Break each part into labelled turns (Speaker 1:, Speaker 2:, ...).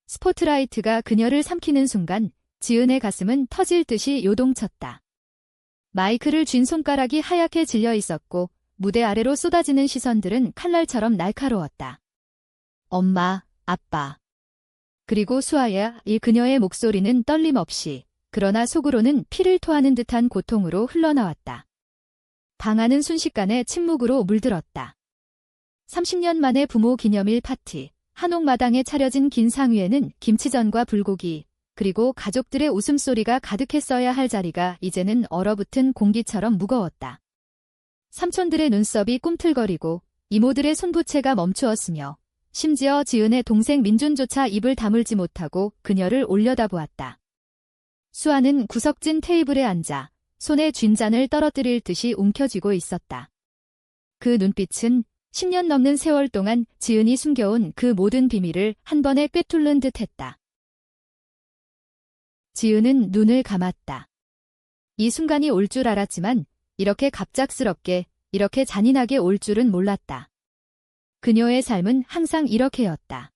Speaker 1: 스포트라이트가 그녀를 삼키는 순간 지은의 가슴은 터질 듯이 요동쳤다. 마이크를 쥔 손가락이 하얗게 질려 있었고 무대 아래로 쏟아지는 시선들은 칼날처럼 날카로웠다. 엄마, 아빠. 그리고 수아야, 이 그녀의 목소리는 떨림 없이, 그러나 속으로는 피를 토하는 듯한 고통으로 흘러나왔다. 방 안은 순식간에 침묵으로 물들었다. 30년 만에 부모 기념일 파티, 한옥마당에 차려진 긴 상위에는 김치전과 불고기, 그리고 가족들의 웃음소리가 가득했어야 할 자리가 이제는 얼어붙은 공기처럼 무거웠다. 삼촌들의 눈썹이 꿈틀거리고 이모들의 손부채가 멈추었으며 심지어 지은의 동생 민준조차 입을 다물지 못하고 그녀를 올려다보았다. 수아는 구석진 테이블에 앉아 손에 쥔 잔을 떨어뜨릴 듯이 움켜쥐고 있었다. 그 눈빛은 10년 넘는 세월 동안 지은이 숨겨온 그 모든 비밀을 한 번에 꿰뚫는 듯했다. 지은은 눈을 감았다. 이 순간이 올 줄 알았지만 이렇게 갑작스럽게, 이렇게 잔인하게 올 줄은 몰랐다. 그녀의 삶은 항상 이렇게였다.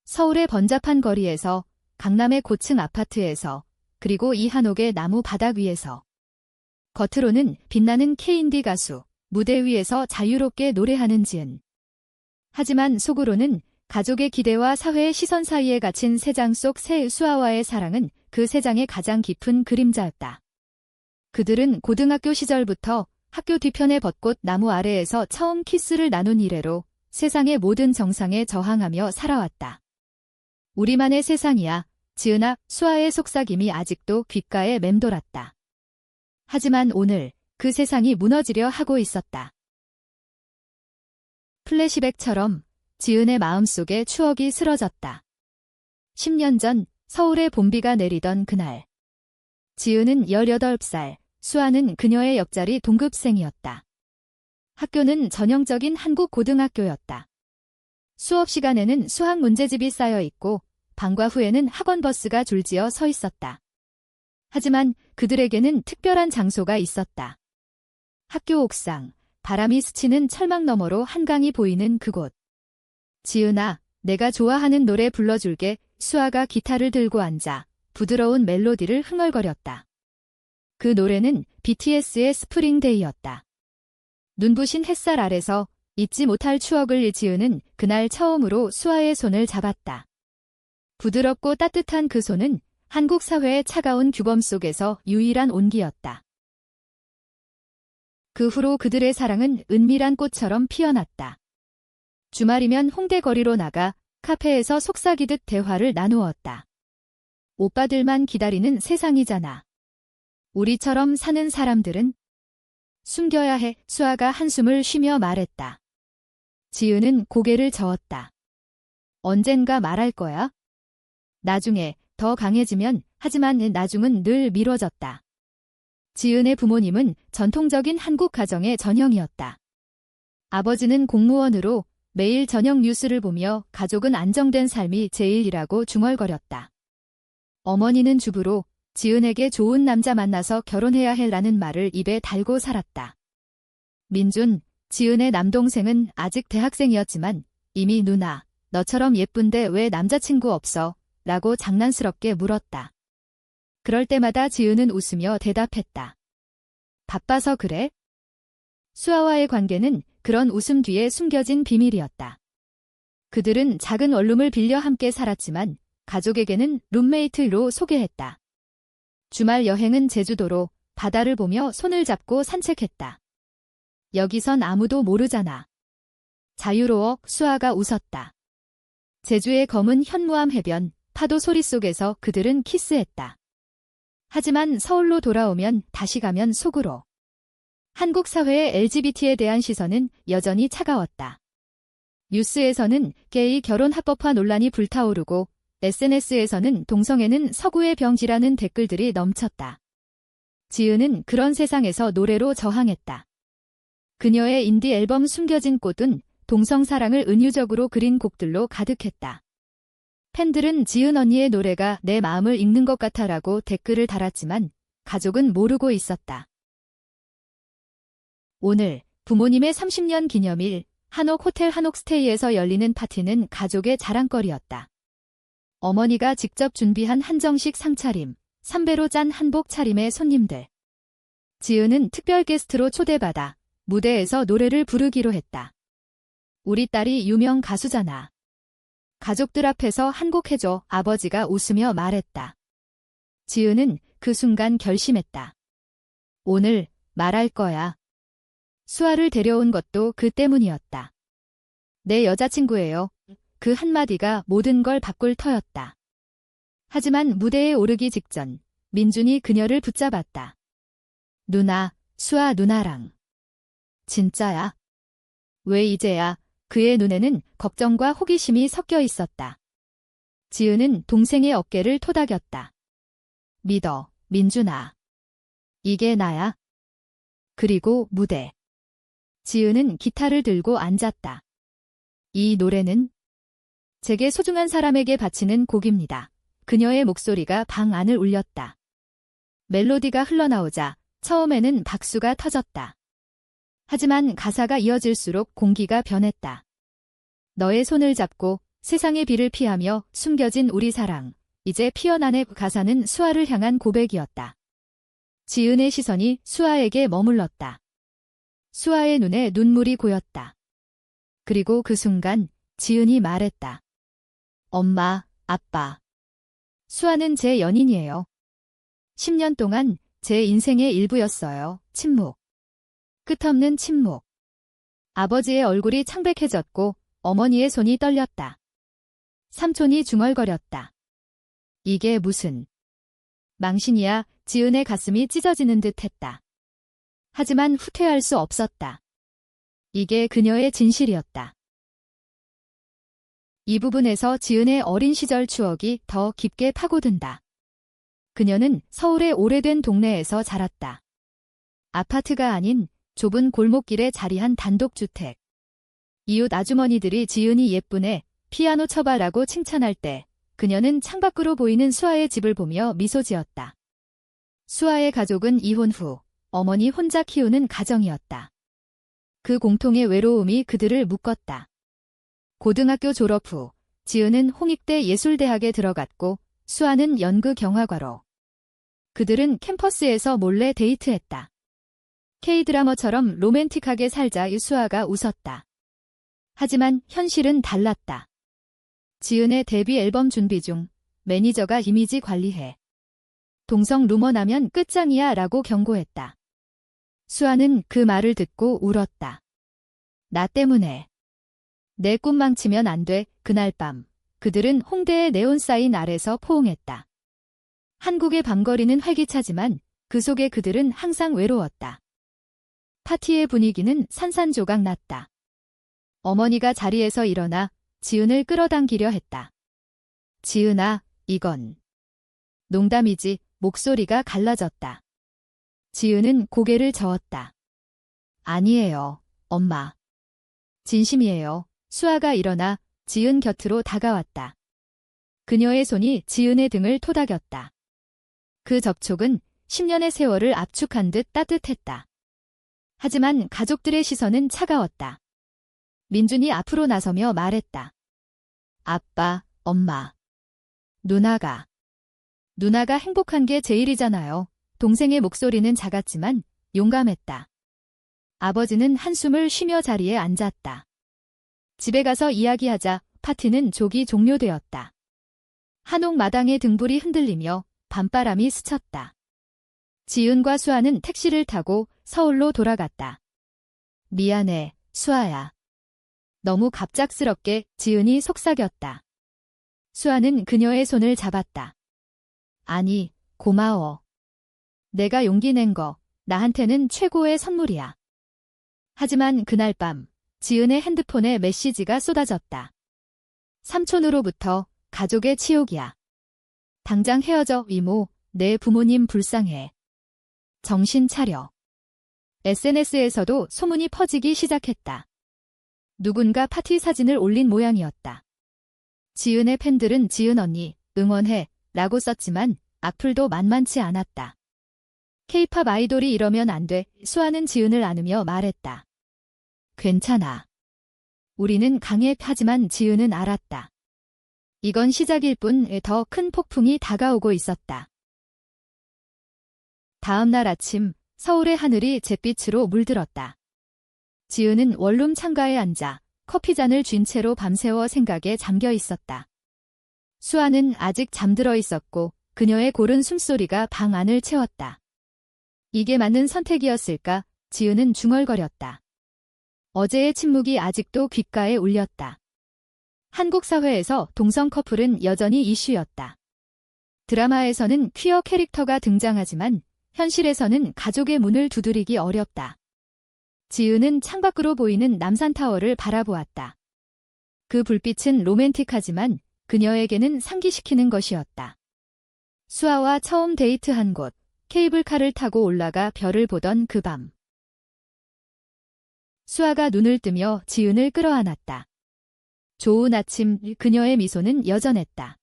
Speaker 1: 서울의 번잡한 거리에서, 강남의 고층 아파트에서, 그리고 이 한옥의 나무 바닥 위에서. 겉으로는 빛나는 K-인디 가수, 무대 위에서 자유롭게 노래하는 지은. 하지만 속으로는 가족의 기대와 사회의 시선 사이에 갇힌 세 장 속 새 수아와의 사랑은 그 세 장의 가장 깊은 그림자였다. 그들은 고등학교 시절부터 학교 뒤편의 벚꽃 나무 아래에서 처음 키스를 나눈 이래로 세상의 모든 정상에 저항하며 살아왔다. 우리만의 세상이야. 지은아, 수아의 속삭임이 아직도 귓가에 맴돌았다. 하지만 오늘 그 세상이 무너지려 하고 있었다. 플래시백처럼 지은의 마음속에 추억이 쓰러졌다. 10년 전 서울의 봄비가 내리던 그날. 지은은 18살, 수아는 그녀의 옆자리 동급생이었다. 학교는 전형적인 한국 고등학교였다. 수업 시간에는 수학 문제집이 쌓여 있고 방과 후에는 학원 버스가 줄지어 서 있었다. 하지만 그들에게는 특별한 장소가 있었다. 학교 옥상, 바람이 스치는 철망 너머로 한강이 보이는 그곳. 지은아, 내가 좋아하는 노래 불러줄게. 수아가 기타를 들고 앉아 부드러운 멜로디를 흥얼거렸다. 그 노래는 BTS의 스프링데이였다. 눈부신 햇살 아래서 잊지 못할 추억을 지은은 그날 처음으로 수아의 손을 잡았다. 부드럽고 따뜻한 그 손은 한국 사회의 차가운 규범 속에서 유일한 온기였다. 그 후로 그들의 사랑은 은밀한 꽃처럼 피어났다. 주말이면 홍대 거리로 나가 카페에서 속삭이듯 대화를 나누었다. 오빠들만 기다리는 세상이잖아. 우리처럼 사는 사람들은 숨겨야 해. 수아가 한숨을 쉬며 말했다. 지은은 고개를 저었다. 언젠가 말할 거야? 나중에, 더 강해지면. 하지만 나중은 늘 미뤄졌다. 지은의 부모님은 전통적인 한국 가정의 전형이었다. 아버지는 공무원으로 매일 저녁 뉴스를 보며 가족은 안정된 삶이 제일이라고 중얼거렸다. 어머니는 주부로 지은에게 좋은 남자 만나서 결혼해야 해라는 말을 입에 달고 살았다. 민준, 지은의 남동생은 아직 대학생이었지만 이미 누나, 너처럼 예쁜데 왜 남자친구 없어? 라고 장난스럽게 물었다. 그럴 때마다 지은은 웃으며 대답했다. 바빠서 그래? 수아와의 관계는 그런 웃음 뒤에 숨겨진 비밀이었다. 그들은 작은 원룸을 빌려 함께 살았지만 가족에게는 룸메이트로 소개했다. 주말 여행은 제주도로 바다를 보며 손을 잡고 산책했다. 여기선 아무도 모르잖아. 자유로워. 수아가 웃었다. 제주의 검은 현무암 해변, 파도 소리 속에서 그들은 키스했다. 하지만 서울로 돌아오면 다시 가면 속으로. 한국 사회의 LGBT에 대한 시선은 여전히 차가웠다. 뉴스에서는 게이 결혼 합법화 논란이 불타오르고 SNS에서는 동성애는 서구의 병지라는 댓글들이 넘쳤다. 지은은 그런 세상에서 노래로 저항했다. 그녀의 인디 앨범 숨겨진 꽃은 동성 사랑을 은유적으로 그린 곡들로 가득했다. 팬들은 지은 언니의 노래가 내 마음을 읽는 것 같아라고 댓글을 달았지만 가족은 모르고 있었다. 오늘 부모님의 30년 기념일 한옥 호텔 한옥스테이에서 열리는 파티는 가족의 자랑거리였다. 어머니가 직접 준비한 한정식 상차림, 3배로 짠 한복 차림의 손님들. 지은은 특별 게스트로 초대받아 무대에서 노래를 부르기로 했다. 우리 딸이 유명 가수잖아. 가족들 앞에서 한 곡 해줘. 아버지가 웃으며 말했다. 지은은 그 순간 결심했다. 오늘 말할 거야. 수아를 데려온 것도 그 때문이었다. 내 여자친구예요. 그 한마디가 모든 걸 바꿀 터였다. 하지만 무대에 오르기 직전 민준이 그녀를 붙잡았다. 누나, 수아 누나랑. 진짜야? 왜 이제야? 그의 눈에는 걱정과 호기심이 섞여 있었다. 지은은 동생의 어깨를 토닥였다. 믿어, 민준아. 이게 나야. 그리고 무대. 지은은 기타를 들고 앉았다. 이 노래는 제게 소중한 사람에게 바치는 곡입니다. 그녀의 목소리가 방 안을 울렸다. 멜로디가 흘러나오자 처음에는 박수가 터졌다. 하지만 가사가 이어질수록 공기가 변했다. 너의 손을 잡고 세상의 비를 피하며 숨겨진 우리 사랑. 이제 피어나네. 가사는 수아를 향한 고백이었다. 지은의 시선이 수아에게 머물렀다. 수아의 눈에 눈물이 고였다. 그리고 그 순간 지은이 말했다. 엄마, 아빠. 수아는 제 연인이에요. 10년 동안 제 인생의 일부였어요. 침묵. 끝없는 침묵. 아버지의 얼굴이 창백해졌고 어머니의 손이 떨렸다. 삼촌이 중얼거렸다. 이게 무슨 망신이야. 지은의 가슴이 찢어지는 듯 했다. 하지만 후퇴할 수 없었다. 이게 그녀의 진실이었다. 이 부분에서 지은의 어린 시절 추억이 더 깊게 파고든다. 그녀는 서울의 오래된 동네에서 자랐다. 아파트가 아닌 좁은 골목길에 자리한 단독주택. 이웃 아주머니들이 지은이 예쁘네, 피아노 쳐봐라고 칭찬할 때 그녀는 창밖으로 보이는 수아의 집을 보며 미소 지었다. 수아의 가족은 이혼 후 어머니 혼자 키우는 가정이었다. 그 공통의 외로움이 그들을 묶었다. 고등학교 졸업 후 지은은 홍익대 예술대학에 들어갔고 수아는 연극영화과로. 그들은 캠퍼스에서 몰래 데이트했다. K드라마처럼 로맨틱하게 살자. 수아가 웃었다. 하지만 현실은 달랐다. 지은의 데뷔 앨범 준비 중 매니저가 이미지 관리해. 동성 루머 나면 끝장이야 라고 경고했다. 수아는 그 말을 듣고 울었다. 나 때문에. 내 꿈 망치면 안 돼. 그날 밤 그들은 홍대의 네온사인 아래서 포옹했다. 한국의 밤거리는 활기차지만 그 속에 그들은 항상 외로웠다. 파티의 분위기는 산산조각 났다. 어머니가 자리에서 일어나 지은을 끌어당기려 했다. 지은아, 이건 농담이지. 목소리가 갈라졌다. 지은은 고개를 저었다. 아니에요, 엄마. 진심이에요. 수아가 일어나 지은 곁으로 다가왔다. 그녀의 손이 지은의 등을 토닥였다. 그 접촉은 10년의 세월을 압축한 듯 따뜻했다. 하지만 가족들의 시선은 차가웠다. 민준이 앞으로 나서며 말했다. 아빠, 엄마. 누나가 행복한 게 제일이잖아요. 동생의 목소리는 작았지만 용감했다. 아버지는 한숨을 쉬며 자리에 앉았다. 집에 가서 이야기하자. 파티는 조기 종료되었다. 한옥 마당의 등불이 흔들리며 밤바람이 스쳤다. 지은과 수아는 택시를 타고 서울로 돌아갔다. 미안해, 수아야. 너무 갑작스럽게. 지은이 속삭였다. 수아는 그녀의 손을 잡았다. 아니, 고마워. 내가 용기 낸 거 나한테는 최고의 선물이야. 하지만 그날 밤 지은의 핸드폰에 메시지가 쏟아졌다. 삼촌으로부터 가족의 치욕이야. 당장 헤어져. 이모, 내 부모님 불쌍해. 정신 차려. SNS에서도 소문이 퍼지기 시작했다. 누군가 파티 사진을 올린 모양이었다. 지은의 팬들은 지은 언니, 응원해 라고 썼지만 악플도 만만치 않았다. K-팝 아이돌이 이러면 안 돼. 수아는 지은을 안으며 말했다. 괜찮아. 우리는 강해. 하지만 지은은 알았다. 이건 시작일 뿐 더 큰 폭풍이 다가오고 있었다. 다음 날 아침 서울의 하늘이 잿빛으로 물들었다. 지은은 원룸 창가에 앉아 커피잔을 쥔 채로 밤새워 생각에 잠겨 있었다. 수아는 아직 잠들어 있었고 그녀의 고른 숨소리가 방 안을 채웠다. 이게 맞는 선택이었을까? 지은은 중얼거렸다. 어제의 침묵이 아직도 귓가에 울렸다. 한국 사회에서 동성 커플은 여전히 이슈였다. 드라마에서는 퀴어 캐릭터가 등장하지만 현실에서는 가족의 문을 두드리기 어렵다. 지은은 창밖으로 보이는 남산타워를 바라보았다. 그 불빛은 로맨틱하지만 그녀에게는 상기시키는 것이었다. 수아와 처음 데이트한 곳, 케이블카를 타고 올라가 별을 보던 그 밤. 수아가 눈을 뜨며 지은을 끌어안았다. 좋은 아침, 그녀의 미소는 여전했다.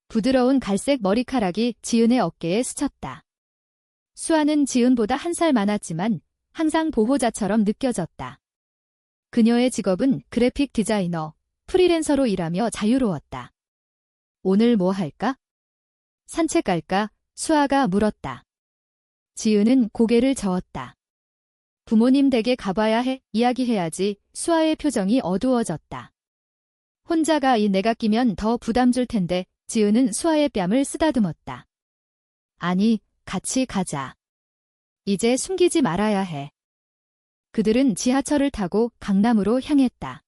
Speaker 1: 부드러운 갈색 머리카락이 지은의 어깨에 스쳤다. 수아는 지은보다 1살 많았지만 항상 보호자처럼 느껴졌다. 그녀의 직업은 그래픽 디자이너, 프리랜서로 일하며 자유로웠다. 오늘 뭐 할까? 산책 갈까? 수아가 물었다. 지은은 고개를 저었다. 부모님 댁에 가봐야 해, 이야기해야지. 수아의 표정이 어두워졌다. 혼자가 내가 끼면 더 부담 줄 텐데. 지은은 수아의 뺨을 쓰다듬었다. 아니, 같이 가자. 이제 숨기지 말아야 해. 그들은 지하철을 타고 강남으로 향했다.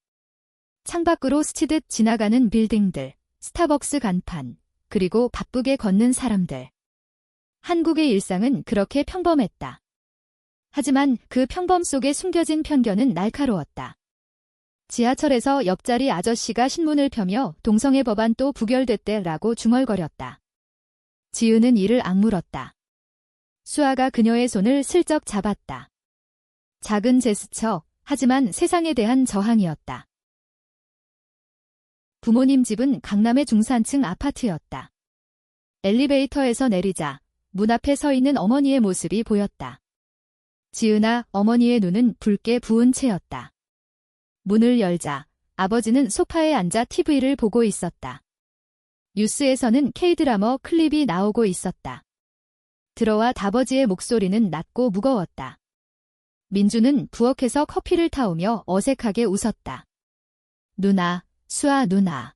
Speaker 1: 창밖으로 스치듯 지나가는 빌딩들, 스타벅스 간판, 그리고 바쁘게 걷는 사람들. 한국의 일상은 그렇게 평범했다. 하지만 그 평범 속에 숨겨진 편견은 날카로웠다. 지하철에서 옆자리 아저씨가 신문을 펴며 동성애 법안 또 부결됐대라고 중얼거렸다. 지은은 이를 악물었다. 수아가 그녀의 손을 슬쩍 잡았다. 작은 제스처, 하지만 세상에 대한 저항이었다. 부모님 집은 강남의 중산층 아파트였다. 엘리베이터에서 내리자 문 앞에 서 있는 어머니의 모습이 보였다. 지은아, 어머니의 눈은 붉게 부은 채였다. 문을 열자 아버지는 소파에 앉아 TV를 보고 있었다. 뉴스에서는 K드라마 클립이 나오고 있었다. 들어와 아버지의 목소리는 낮고 무거웠다. 민주는 부엌에서 커피를 타오며 어색하게 웃었다. 누나, 수아 누나.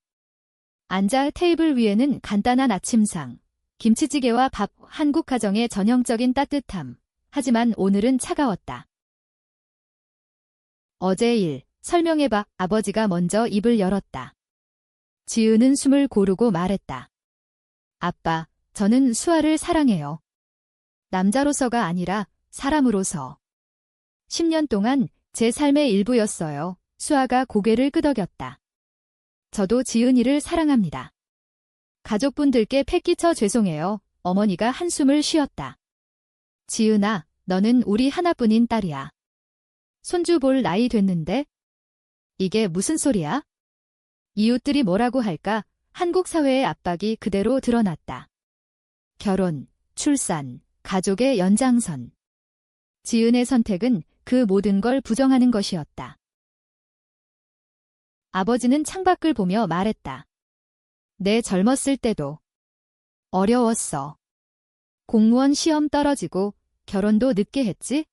Speaker 1: 앉아 테이블 위에는 간단한 아침상, 김치찌개와 밥, 한국 가정의 전형적인 따뜻함. 하지만 오늘은 차가웠다. 어제 일, 설명해봐. 아버지가 먼저 입을 열었다. 지은은 숨을 고르고 말했다. 아빠, 저는 수아를 사랑해요. 남자로서가 아니라 사람으로서. 10년 동안 제 삶의 일부였어요. 수아가 고개를 끄덕였다. 저도 지은이를 사랑합니다. 가족분들께 패기쳐 죄송해요. 어머니가 한숨을 쉬었다. 지은아, 너는 우리 하나뿐인 딸이야. 손주 볼 나이 됐는데? 이게 무슨 소리야? 이웃들이 뭐라고 할까? 한국 사회의 압박이 그대로 드러났다. 결혼, 출산, 가족의 연장선. 지은의 선택은 그 모든 걸 부정하는 것이었다. 아버지는 창밖을 보며 말했다. 내 젊었을 때도 어려웠어. 공무원 시험 떨어지고 결혼도 늦게 했지?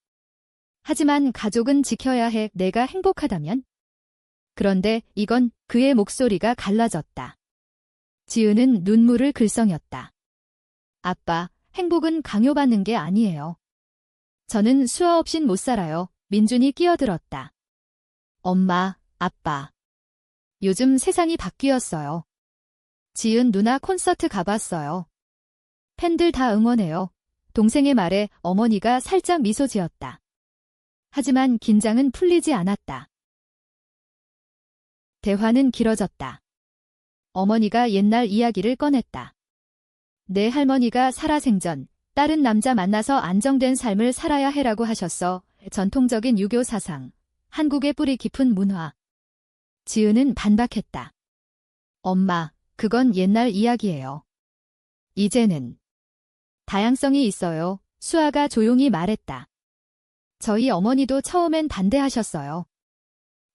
Speaker 1: 하지만 가족은 지켜야 해. 내가 행복하다면? 그런데 이건 그의 목소리가 갈라졌다. 지은은 눈물을 글썽였다. 아빠, 행복은 강요받는 게 아니에요. 저는 수아 없인 못 살아요. 민준이 끼어들었다. 엄마, 아빠. 요즘 세상이 바뀌었어요. 지은 누나 콘서트 가봤어요. 팬들 다 응원해요. 동생의 말에 어머니가 살짝 미소 지었다. 하지만 긴장은 풀리지 않았다. 대화는 길어졌다. 어머니가 옛날 이야기를 꺼냈다. 내 할머니가 살아생전 다른 남자 만나서 안정된 삶을 살아야 해라고 하셨어. 전통적인 유교 사상, 한국의 뿌리 깊은 문화. 지은은 반박했다. 엄마, 그건 옛날 이야기예요. 이제는 다양성이 있어요. 수아가 조용히 말했다. 저희 어머니도 처음엔 반대하셨어요.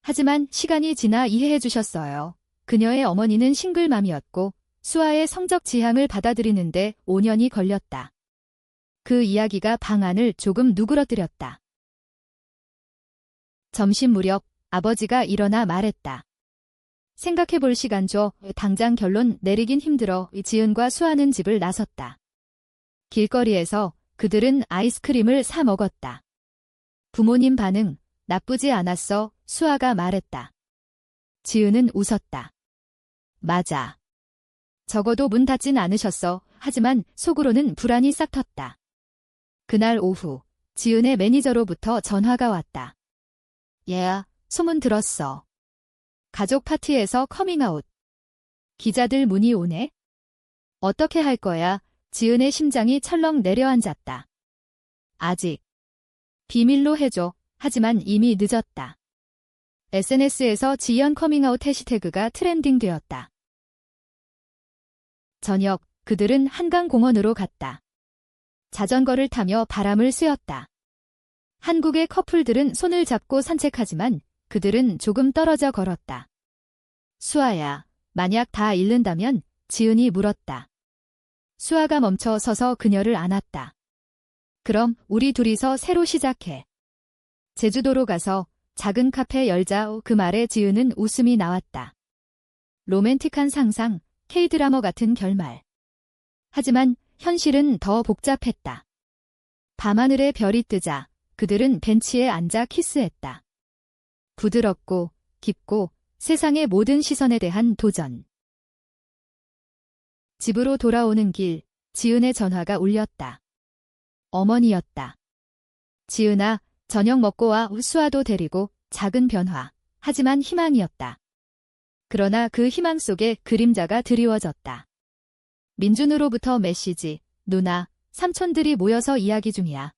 Speaker 1: 하지만 시간이 지나 이해해 주셨어요. 그녀의 어머니는 싱글맘이었고 수아의 성적 지향을 받아들이는데 5년이 걸렸다. 그 이야기가 방 안을 조금 누그러뜨렸다. 점심 무렵 아버지가 일어나 말했다. 생각해볼 시간 줘. 당장 결론 내리긴 힘들어. 지은과 수아는 집을 나섰다. 길거리에서 그들은 아이스크림을 사 먹었다. 부모님 반응, 나쁘지 않았어. 수아가 말했다. 지은은 웃었다. 맞아. 적어도 문 닫진 않으셨어. 하지만 속으로는 불안이 싹 텄다. 그날 오후, 지은의 매니저로부터 전화가 왔다. 얘야, 소문 들었어. 가족 파티에서 커밍아웃. 기자들 문의 오네? 어떻게 할 거야? 지은의 심장이 철렁 내려앉았다. 아직. 비밀로 해줘. 하지만 이미 늦었다. SNS에서 지연 커밍아웃 해시태그가 트렌딩 되었다. 저녁, 그들은 한강공원으로 갔다. 자전거를 타며 바람을 쐬었다. 한국의 커플들은 손을 잡고 산책하지만 그들은 조금 떨어져 걸었다. 수아야, 만약 다 잃는다면? 지은이 물었다. 수아가 멈춰 서서 그녀를 안았다. 그럼 우리 둘이서 새로 시작해. 제주도로 가서 작은 카페 열자. 그 말에 지은은 웃음이 나왔다. 로맨틱한 상상, K드라마 같은 결말. 하지만 현실은 더 복잡했다. 밤하늘에 별이 뜨자 그들은 벤치에 앉아 키스했다. 부드럽고 깊고 세상의 모든 시선에 대한 도전. 집으로 돌아오는 길, 지은의 전화가 울렸다. 어머니였다. 지은아, 저녁 먹고 와. 수아도 데리고. 작은 변화. 하지만 희망이었다. 그러나 그 희망 속에 그림자가 드리워졌다. 민준으로부터 메시지. 누나, 삼촌들이 모여서 이야기 중이야.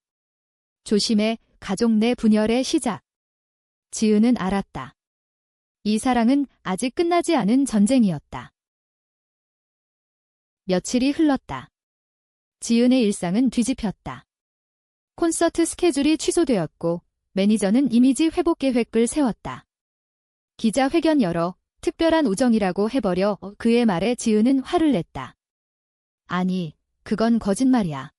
Speaker 1: 조심해. 가족 내 분열의 시작. 지은은 알았다. 이 사랑은 아직 끝나지 않은 전쟁이었다. 며칠이 흘렀다. 지은의 일상은 뒤집혔다. 콘서트 스케줄이 취소되었고 매니저는 이미지 회복 계획을 세웠다. 기자회견 열어 특별한 우정이라고 해버려. 그의 말에 지은은 화를 냈다. 아니, 그건 거짓말이야.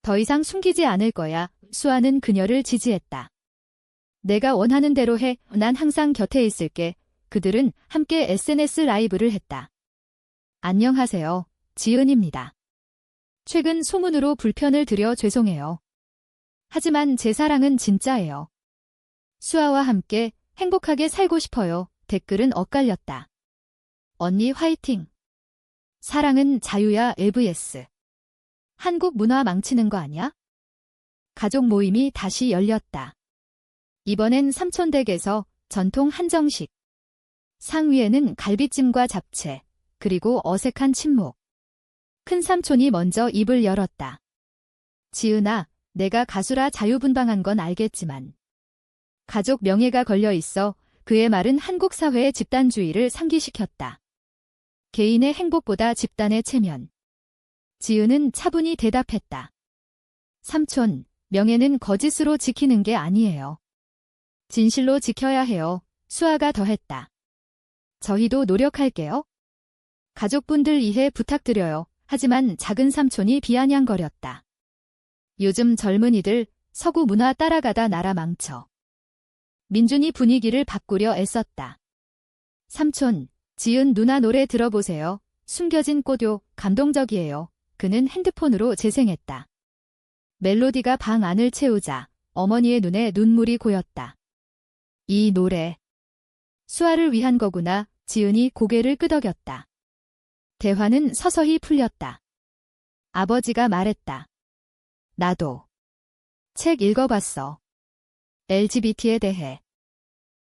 Speaker 1: 더 이상 숨기지 않을 거야. 수아는 그녀를 지지했다. 내가 원하는 대로 해. 난 항상 곁에 있을게. 그들은 함께 SNS 라이브를 했다. 안녕하세요. 지은입니다. 최근 소문으로 불편을 드려 죄송해요. 하지만 제 사랑은 진짜예요. 수아와 함께 행복하게 살고 싶어요. 댓글은 엇갈렸다. 언니 화이팅. 사랑은 자유야. LVS. 한국 문화 망치는 거 아니야? 가족 모임이 다시 열렸다. 이번엔 삼촌 댁에서 전통 한정식. 상 위에는 갈비찜과 잡채, 그리고 어색한 침묵. 큰 삼촌이 먼저 입을 열었다. 지은아, 내가 가수라 자유분방한 건 알겠지만 가족 명예가 걸려 있어. 그의 말은 한국 사회의 집단주의를 상기시켰다. 개인의 행복보다 집단의 체면. 지은은 차분히 대답했다. 삼촌, 명예는 거짓으로 지키는 게 아니에요. 진실로 지켜야 해요. 수아가 더했다. 저희도 노력할게요. 가족분들 이해 부탁드려요. 하지만 작은 삼촌이 비아냥거렸다. 요즘 젊은이들 서구 문화 따라가다 나라 망쳐. 민준이 분위기를 바꾸려 애썼다. 삼촌, 지은 누나 노래 들어보세요. 숨겨진 꽃요, 감동적이에요. 그는 핸드폰으로 재생했다. 멜로디가 방 안을 채우자 어머니의 눈에 눈물이 고였다. 이 노래. 수아를 위한 거구나. 지은이 고개를 끄덕였다. 대화는 서서히 풀렸다. 아버지가 말했다. 나도. 책 읽어봤어. LGBT에 대해.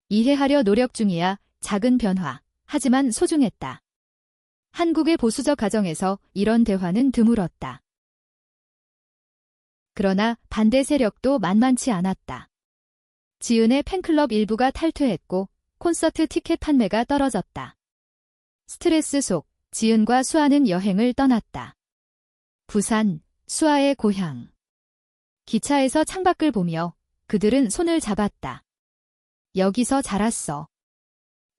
Speaker 1: 이해하려 노력 중이야. 작은 변화. 하지만 소중했다. 한국의 보수적 가정에서 이런 대화는 드물었다. 그러나 반대 세력도 만만치 않았다. 지은의 팬클럽 일부가 탈퇴했고 콘서트 티켓 판매가 떨어졌다. 스트레스 속 지은과 수아는 여행을 떠났다. 부산, 수아의 고향. 기차에서 창밖을 보며 그들은 손을 잡았다. 여기서 자랐어.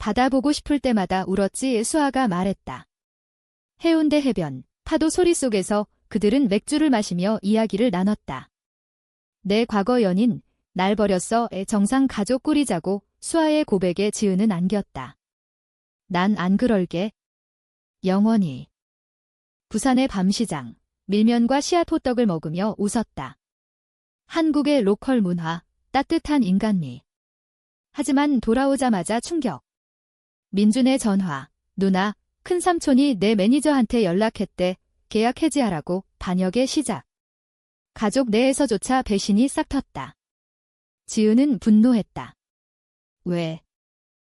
Speaker 1: 바다 보고 싶을 때마다 울었지. 수아가 말했다. 해운대 해변, 파도 소리 속에서 그들은 맥주를 마시며 이야기를 나눴다. 내 과거 연인, 날 버렸어의 정상 가족 꾸리자고 수아의 고백에 지은은 안겼다. 난 안 그럴게. 영원히. 부산의 밤시장, 밀면과 씨앗 호떡을 먹으며 웃었다. 한국의 로컬 문화, 따뜻한 인간미. 하지만 돌아오자마자 충격. 민준의 전화, 누나, 큰삼촌이 내 매니저한테 연락했대. 계약 해지하라고. 반역의 시작. 가족 내에서조차 배신이 싹 텄다. 지은은 분노했다.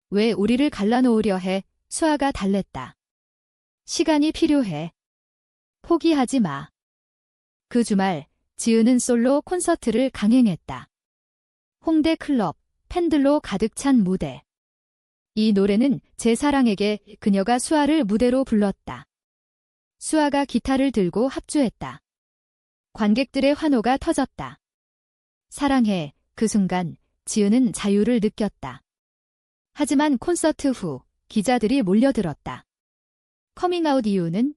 Speaker 1: 왜 우리를 갈라놓으려 해? 수아가 달랬다. 시간이 필요해. 포기하지 마. 그 주말 지은은 솔로 콘서트를 강행했다. 홍대 클럽, 팬들로 가득 찬 무대. 이 노래는 제 사랑에게 그녀가 수아를 무대로 불렀다. 수아가 기타를 들고 합주했다. 관객들의 환호가 터졌다. 사랑해. 그 순간 지은은 자유를 느꼈다. 하지만 콘서트 후 기자들이 몰려들었다. 커밍아웃 이유는?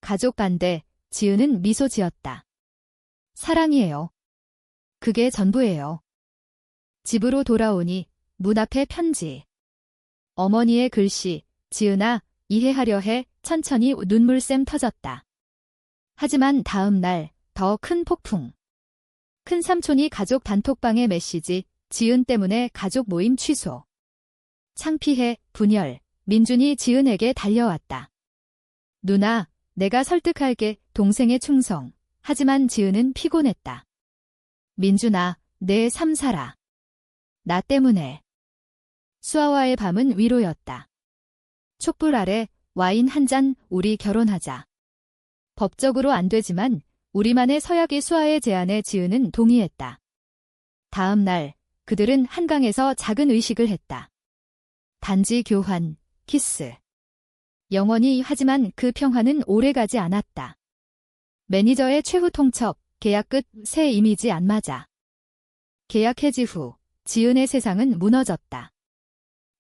Speaker 1: 가족 반대. 지은은 미소 지었다. 사랑이에요. 그게 전부예요. 집으로 돌아오니 문 앞에 편지. 어머니의 글씨. 지은아, 이해하려 해. 천천히 눈물샘 터졌다. 하지만 다음 날 더 큰 폭풍. 큰삼촌이 가족 단톡방에 메시지. 지은 때문에 가족 모임 취소. 창피해. 분열. 민준이 지은에게 달려왔다. 누나, 내가 설득할게. 동생의 충성. 하지만 지은은 피곤했다. 민준아, 내 삶 살아. 나 때문에. 수아와의 밤은 위로였다. 촛불 아래 와인 한 잔. 우리 결혼하자. 법적으로 안 되지만 우리만의 서약이. 수아의 제안에 지은은 동의했다. 다음 날 그들은 한강에서 작은 의식을 했다. 단지 교환, 키스. 영원히. 하지만 그 평화는 오래가지 않았다. 매니저의 최후 통첩, 계약 끝. 새 이미지 안 맞아. 계약 해지 후 지은의 세상은 무너졌다.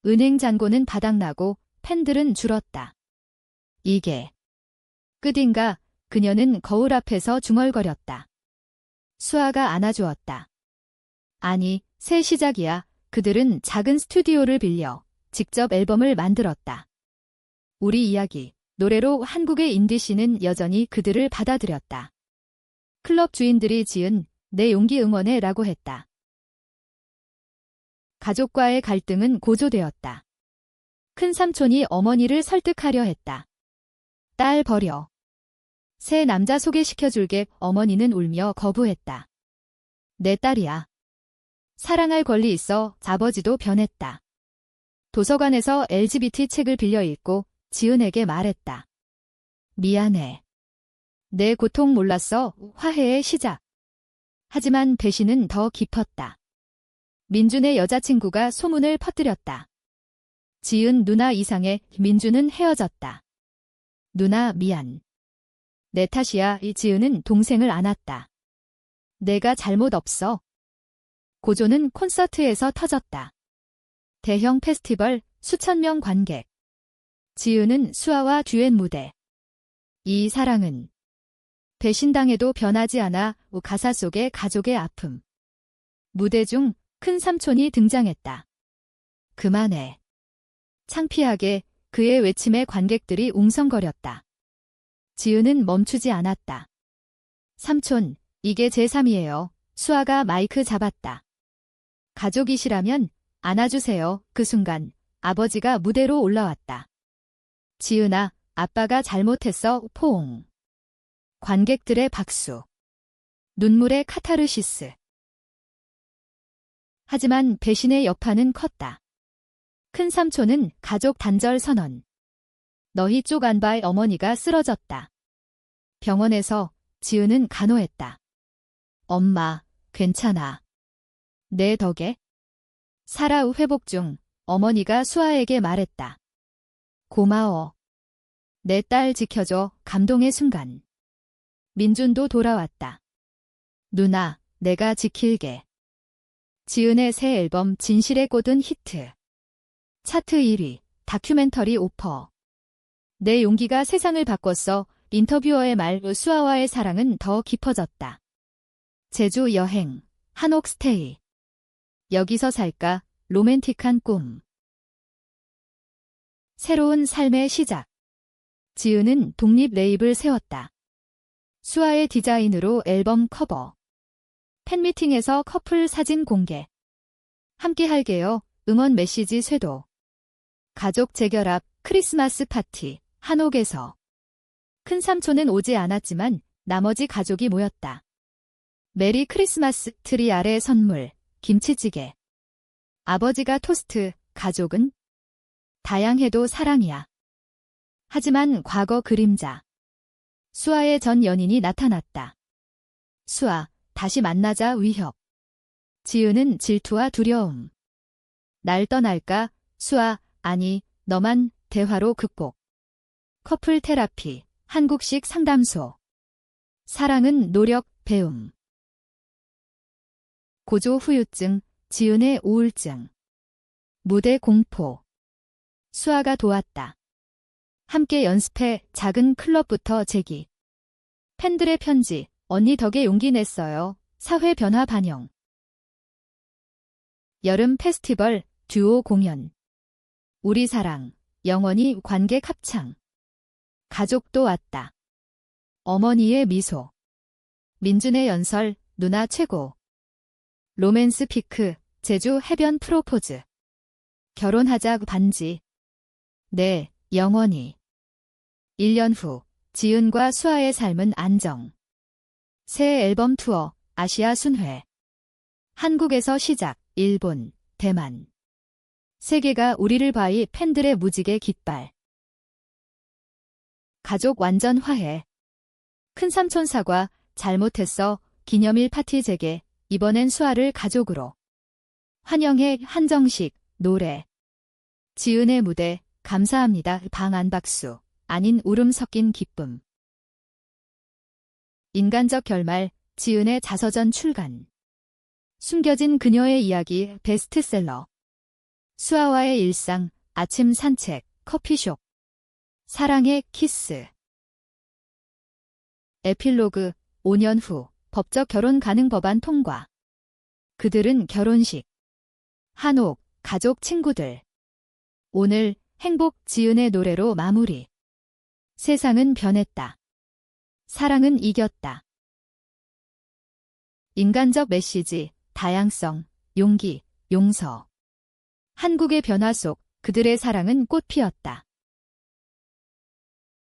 Speaker 1: 은행 잔고는 바닥나고 팬들은 줄었다. 이게 끝인가? 그녀는 거울 앞에서 중얼거렸다. 수아가 안아주었다. 아니, 새 시작이야. 그들은 작은 스튜디오를 빌려 직접 앨범을 만들었다. 우리 이야기, 노래로 한국의 인디씬은 여전히 그들을 받아들였다. 클럽 주인들이 지은 내 용기 응원해 라고 했다. 가족과의 갈등은 고조되었다. 큰삼촌이 어머니를 설득하려 했다. 딸 버려. 새 남자 소개시켜줄게. 어머니는 울며 거부했다. 내 딸이야. 사랑할 권리 있어. 아버지도 변했다. 도서관에서 LGBT 책을 빌려 읽고 지은에게 말했다. 미안해. 내 고통 몰랐어. 화해의 시작. 하지만 배신은 더 깊었다. 민준의 여자친구가 소문을 퍼뜨렸다. 지은 누나 이상해. 민준은 헤어졌다. 누나 미안. 내 탓이야. 지은은 동생을 안았다. 내가 잘못 없어. 고조는 콘서트에서 터졌다. 대형 페스티벌, 수천 명 관객. 지은은 수아와 듀엣 무대. 이 사랑은 배신당해도 변하지 않아. 가사 속의 가족의 아픔. 무대 중 큰 삼촌이 등장했다. 그만해. 창피하게. 그의 외침에 관객들이 웅성거렸다. 지은은 멈추지 않았다. 삼촌, 이게 제 삶이에요. 수아가 마이크 잡았다. 가족이시라면 안아주세요. 그 순간 아버지가 무대로 올라왔다. 지은아, 아빠가 잘못했어. 포옹. 관객들의 박수. 눈물의 카타르시스. 하지만 배신의 여파는 컸다. 큰 삼촌은 가족 단절 선언. 너희 쪽 안바의 어머니가 쓰러졌다. 병원에서 지은은 간호했다. 엄마, 괜찮아. 내 덕에? 살아. 회복 중. 어머니가 수아에게 말했다. 고마워. 내 딸 지켜줘. 감동의 순간. 민준도 돌아왔다. 누나, 내가 지킬게. 지은의 새 앨범 진실의 꽃은 히트. 차트 1위, 다큐멘터리 오퍼. 내 용기가 세상을 바꿨어. 인터뷰어의 말, 수아와의 사랑은 더 깊어졌다. 제주 여행, 한옥 스테이. 여기서 살까? 로맨틱한 꿈. 새로운 삶의 시작. 지은은 독립 레이블 세웠다. 수아의 디자인으로 앨범 커버. 팬미팅에서 커플 사진 공개. 함께 할게요. 응원 메시지 쇄도. 가족 재결합, 크리스마스 파티, 한옥에서. 큰삼촌은 오지 않았지만 나머지 가족이 모였다. 메리 크리스마스, 트리 아래 선물, 김치찌개. 아버지가 토스트, 가족은? 다양해도 사랑이야. 하지만 과거 그림자. 수아의 전 연인이 나타났다. 수아, 다시 만나자 위협. 지은은 질투와 두려움. 날 떠날까? 수아, 아니, 너만, 대화로 극복. 커플 테라피, 한국식 상담소. 사랑은 노력, 배움. 고조 후유증, 지은의 우울증. 무대 공포. 수아가 도왔다. 함께 연습해. 작은 클럽부터 재기. 팬들의 편지, 언니 덕에 용기 냈어요. 사회 변화 반영. 여름 페스티벌, 듀오 공연. 우리 사랑, 영원히 관객 합창. 가족도 왔다. 어머니의 미소. 민준의 연설, 누나 최고. 로맨스 피크, 제주 해변 프로포즈. 결혼하자 반지. 네, 영원히. 1년 후, 지은과 수아의 삶은 안정. 새 앨범 투어, 아시아 순회. 한국에서 시작, 일본, 대만. 세계가 우리를 봐이 팬들의 무지개 깃발. 가족 완전 화해. 큰삼촌 사과, 잘못했어, 기념일 파티 재개, 이번엔 수아를 가족으로. 환영회, 한정식, 노래. 지은의 무대, 감사합니다, 방안 박수, 아닌 울음 섞인 기쁨. 인간적 결말, 지은의 자서전 출간. 숨겨진 그녀의 이야기, 베스트셀러. 수아와의 일상, 아침 산책, 커피숍. 사랑의 키스. 에필로그, 5년 후, 법적 결혼 가능 법안 통과. 그들은 결혼식. 한옥, 가족 친구들. 오늘, 행복, 지은의 노래로 마무리. 세상은 변했다. 사랑은 이겼다. 인간적 메시지, 다양성, 용기, 용서. 한국의 변화 속 그들의 사랑은 꽃 피었다.